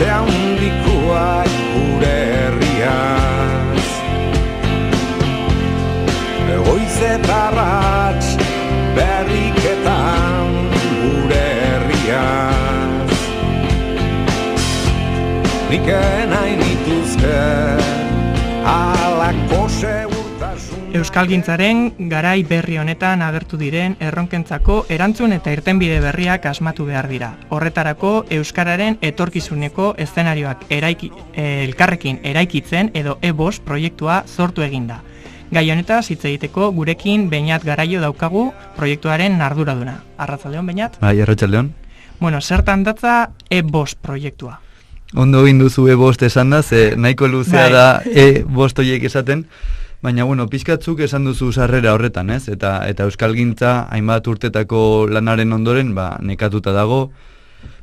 beste handikoak gure herriaz. Goiz eta arrats berriketan gure herriaz. Nik nahi nituzke halako segurtasun. Euskalgintzaren garai berri honetan agertu diren erronkentzako erantzun eta irtenbide berriak asmatu behar dira. Horretarako euskararen etorkizuneko eszenarioak elkarrekin eraikitzen edo E5 proiektua sortu eginda. Gai honetaz hitz egiteko gurekin Beñat Garaio daukagu proiektuaren arduraduna. Arratsaldeon Beñat? Bai, arratsaldeon. Bueno, zertan datza E5 proiektua? Ondo egin duzu E5 esan da, ze nahiko luzea da E5 horiek esaten, baina bueno, pixkatzuk esan duzu sarrera horretan, ez? Eta euskalgintza hainbat urtetako lanaren ondoren, nekatuta dago,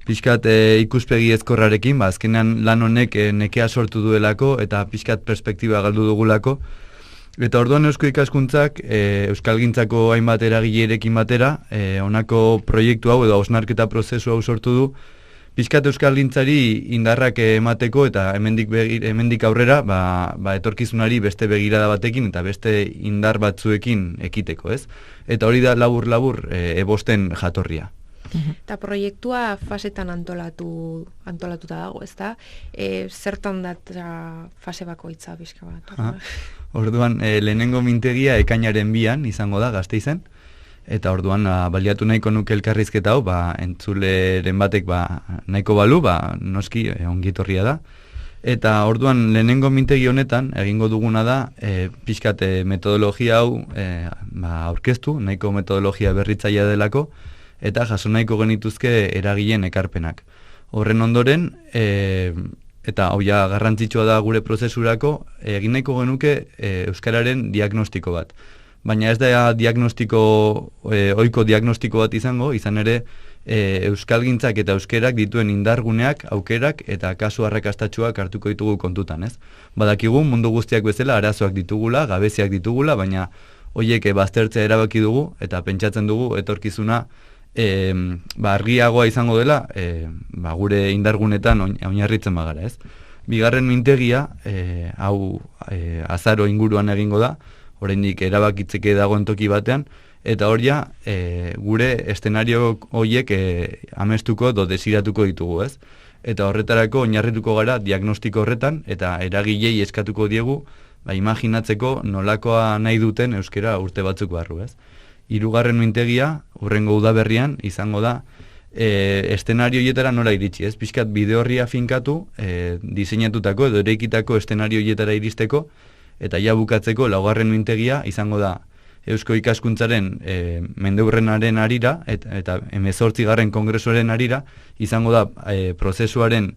pixkat ikuspegi ezkorrarekin, azkenean lan honek nekea sortu duelako eta pixkat perspektiba galdu dugulako. Eta orduan Eusko Ikaskuntzak euskalgintzako hainbat eragileekin batera, honako proiektu hau edo hausnarketa prozesu hau sortu du, pixkat euskalgintzari indarrak emateko eta hemendik aurrera etorkizunari beste begirada batekin eta beste indar batzuekin ekiteko, ez? Eta hori da labur E5en jatorria. Eta proiektua fasetan antolatuta dago, ezta? Zertan da fase bakoitza bizka bat? Orduan, lehenengo mintegia ekainaren 2an izango da Gasteizen, eta orduan baliatu nahiko nuke elkarrizketa hau, entzuleren batek nahiko balu, noski ongitorria da. Eta orduan lehenengo mintegi honetan egingo duguna da pixkat metodologia hau aurkeztu, nahiko metodologia berritzailea delako, eta jaso nahiko genituzke eragileen ekarpenak. Horren ondoren, eta hau ja garrantzitsua da gure prozesurako, egin nahiko genuke euskararen diagnostiko bat. Baina ez da ohiko diagnostiko bat izan ere euskalgintzak eta euskerak dituen indarguneak, aukerak eta kasu arrakastatsuak hartuko ditugu kontutan, ez? Badakigu mundu guztiak bezala arazoak ditugula, gabeziak ditugula, baina horiek baztertzea erabaki dugu eta pentsatzen dugu etorkizuna argiagoa izango dela gure indargunetan oinarritzen bagara, ez? Bigarren mintegia, hau azaro inguruan egingo da, oraindik erabakitzeke dagoen toki batean, eta hor ja gure eszenario horiek amestuko edo desiratuko ditugu, ez? Eta horretarako oinarrituko gara diagnostiko horretan, eta eragilei eskatuko diegu imaginatzeko nolakoa nahi duten euskera urte batzuk barru, ez? Hirugarren mintegia, hurrengo udaberrian, izango da, eszenario horietara nola iritsi, ez? Pixkat bide horria finkatu, diseinatutako edo ereikitako eszenario horietara iristeko, eta ja bukatzeko laugarren mintegia izango da Eusko Ikaskuntzaren mendeurrenaren arira, eta 18. kongresuaren arira, izango da prozesuaren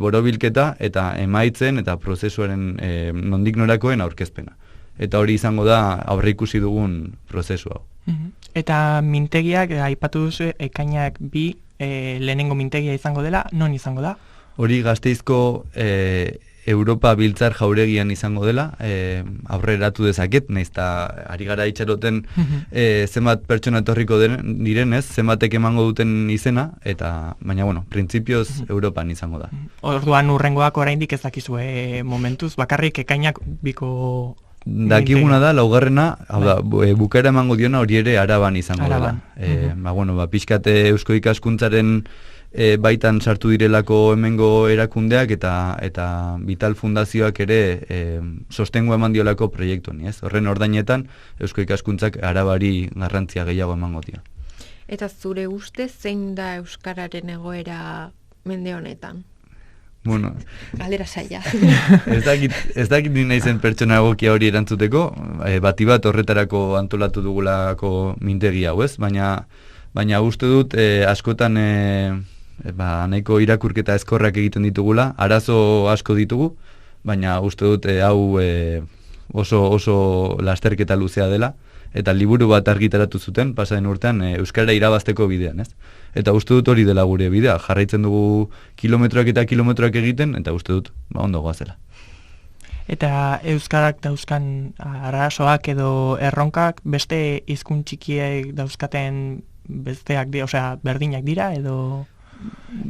borobilketa eta emaitzen eta prozesuaren nondik norakoen aurkezpena. Eta hori izango da aurreikusi dugun prozesu hau. Eta mintegiak, aipatu duzu, ekainak 2 lehenengo mintegia izango dela, non izango da? Hori Gasteizko Europa Biltzar jauregian izango dela, aurreratu dezaket, nahiz eta ari gara itxaroten zenbat pertsona etorriko direnez, zenbatek emango duten izena, baina, printzipioz Europan izango da. Orduan urrengoak oraindik ez dakizue momentuz, bakarrik ekainak 2ko... Dakiguna da, laugarrena, bukaera emango diona hori ere Araban izango dela. Pixkat Eusko Ikaskuntzaren baitan sartu direlako hemengo erakundeak eta Vital Fundazioak ere sostengo eman diolako proiektu honi, ez? Horren ordainetan Eusko Ikaskuntzak Arabari garrantzia gehiago emango dio. Eta zure ustez zein da euskararen egoera mende honetan? Bueno, galdera saia. Ez dakit ni naizen pertsona egokia hori erantzuteko, bati bat horretarako antolatu dugulako mintegi hau, ez? Baina uste dut askotan nahiko irakurketa ezkorrak egiten ditugula, arazo asko ditugu, baina uste dut hau oso lasterketa luzea dela, eta liburu bat argitaratu zuten, pasaren urtean, euskara irabazteko bidean, ez? Eta uste dut hori dela gure bidea, jarraitzen dugu kilometroak eta kilometroak egiten, eta uste dut, ondo goazela. Eta euskarak dauzkan arazoak edo erronkak beste hizkuntz txikiek dauzkaten besteak dira, berdinak dira edo...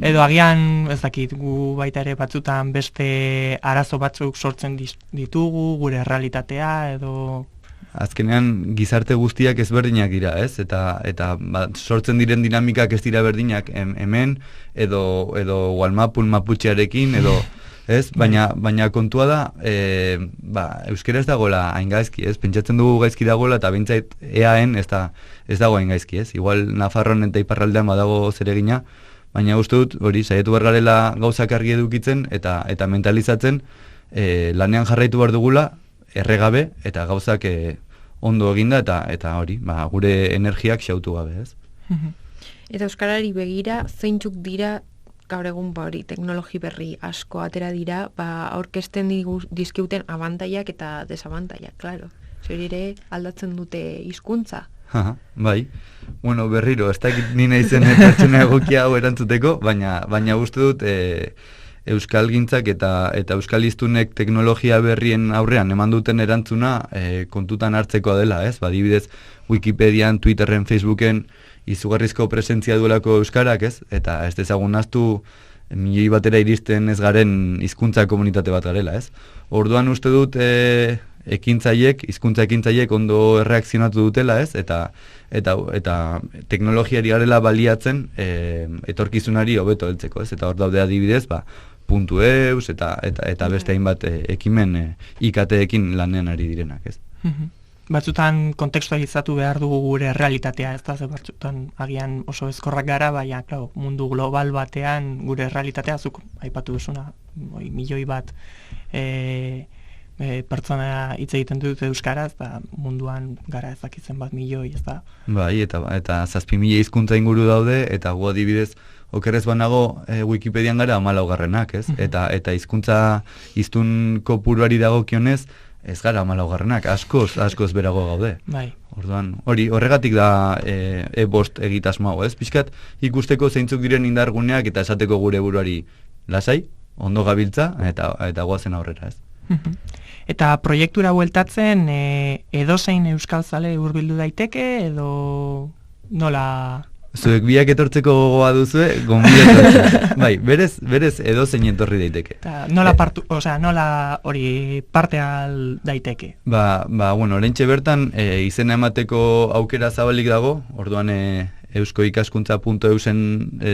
Edo agian, ez dakit, gu baita ere batzutan beste arazo batzuk sortzen ditugu, gure realitatea, edo... Azkenean gizarte guztiak ezberdinak dira, ez? Eta sortzen diren dinamikak ez dira berdinak hemen, edo Walmapun Maputxearekin, edo... Ez? Baina kontua da, euskera ez dagoela hain gaizki, ez? Pentsatzen dugu gaizki dagoela, eta bintzait EAen ez dago hain gaizki, ez? Igual Nafarroan eta Iparraldean badago zeregina, baina uste dut, hori, saiatu behar garela gauzak argi edukitzen, eta mentalizatzen, lanean jarraitu behar dugula, erregabe, eta gauzak ondo eginda, eta hori, gure energiak xautu gabe, ez? Eta euskarari begira, zeintzuk dira gaur egun hori teknologi berri asko atera dira, aurkezten dizkiuten abantaiak eta desabantaiak, claro. Zuri ere aldatzen dute hizkuntza. Bai. Bueno, berriro, ez dakit nina izen pertsona egokia hau erantzuteko, baina uste dut euskalgintzak eta euskaliztunek teknologia berrien aurrean eman duten erantzuna kontutan hartzekoa dela, ez? Adibidez, Wikipedian, Twitterren, Facebooken izugarrizko presentzia duelako euskarak, ez? Eta ez dezagun naztu milioi batera iristen ez garen hizkuntza komunitate bat garela, ez? Orduan uste dut hizkuntza ekintzaiek ondo erreakzionatu dutela, ez? Eta teknologiari garela baliatzen etorkizunari hobeto heltzeko, ez? Eta hor daude adibidez, .eus eta beste hainbat ekimen IKT-ekin lanean ari direnak, ez? Batzutan kontekstualizatu behar dugu gure realitatea, ez da, batzutan agian oso ezkorrak gara, baina, mundu global batean gure realitatea, zuk aipatu duzuna, milioi bat pertsona hitz egiten dut euskaraz, eta munduan gara ezakitzen bat milioi, ez da. Bai, eta 7.000 hizkuntza inguru daude, eta gu adibidez, okerrez banago Wikipedian gara 14garrenak, ez? Eta hizkuntza hiztun kopuruari dagokionez, ez gara 14garrenak, askoz berago gaude. Bai. Orduan, horregatik da e-bost egitasmo hau, ez? Pixkat ikusteko zeintzuk diren indarguneak eta esateko gure buruari lasai, ondo gabiltza, eta goazen aurrera, ez? Eta proiektura bueltatzen edozein euskalzale hurbildu daiteke, edo nola... Zuek biak etortzeko gogoa duzue, gonbidatu. Bai, berez edozein etorri daiteke. Nola hori parte al daiteke? Bueno, orentxe bertan izena emateko aukera zabalik dago, orduan euskoikaskuntza.eusen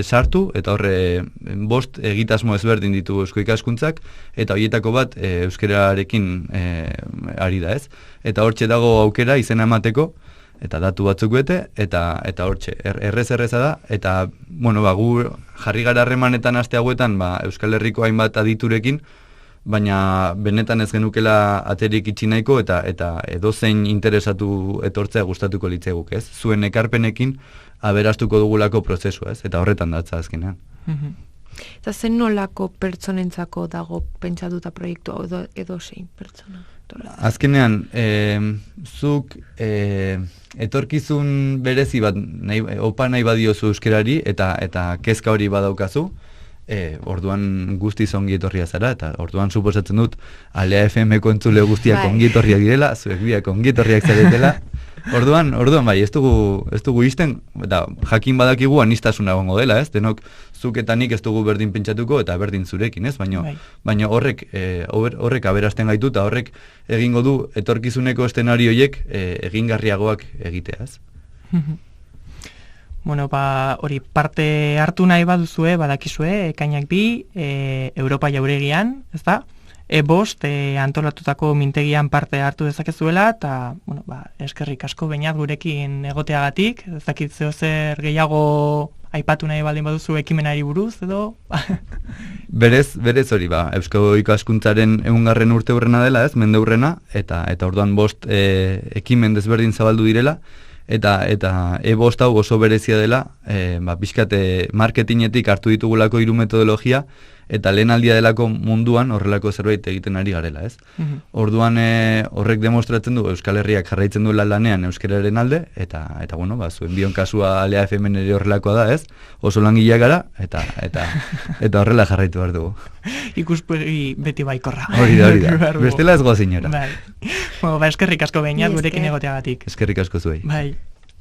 sartu, eta horre 5 egitasmo ezberdin ditu eusko ikaskuntzak, eta horietako bat euskerarekin ari da, ez? Eta hortxe dago aukera izena emateko, eta datu batzuk bete, eta hortxe, erreza da, eta, bueno, gu jarri gara harremanetan aste hauetan, Euskal Herriko hainbat aditurekin, baina benetan ez genukela aterik itxi nahiko, eta edozein interesatu etortzea gustatuko litzeguk, ez? Zuen ekarpenekin aberastuko dugulako prozesua, ez? Eta horretan datza azkenean. Eta zen nolako pertsonentzako dago pentsatuta proiektu edozein pertsona? Azkenean, zuk etorkizun berezi bat opa nahi badiozu euskerari eta kezka hori badaukazu, orduan guztiz ongi etorria zara, eta orduan suposatzen dut Alea FM-ko entzule guztiak ongi etorriak direla, zuek biak ongi etorriak zaretela. Orduan bai, ez dugu izten, eta jakin badakigu anistasuna egongo dela, ez? Denok zuk eta nik ez dugu berdin pentsatuko eta berdin zurekin, ez? Baina horrek aberasten gaitu, eta horrek egingo du etorkizuneko eszenarioiek egingarriagoak egitea, ez? Bueno, hori parte hartu nahi baduzue, badakizue, ekainak 2, Europa Jauregian, ez da? E-bost antolatutako mintegian parte hartu dezakezuela, eta, bueno, eskerrik asko behinat gurekin egoteagatik, ez dakit zer gehiago aipatu nahi baldin baduzu ekimenari buruz, edo? Berez hori, Eusko Ikaskuntzaren 100. urte hurrena dela, ez, mende hurrena, eta orduan 5 ekimen desberdin zabaldu direla, eta e-bost hau oso berezia dela, pixkat marketingetik hartu ditugulako 3 metodologia, eta lehen aldia delako munduan horrelako zerbait egiten ari garela, ez? Orduan horrek demostratzen du Euskal Herriak jarraitzen duela lanean euskararen alde, eta bueno, zuen bion kasua Alea FM ere horrelakoa da, ez? Oso langileak gara, eta horrela jarraitu behar dugu. Ikuspegi beti baikorra. Hori da. Bestela ez goa zinora. Bueno, eskerrik asko behinat gurekin egoteagatik. Eskerrik asko zuei. Bai.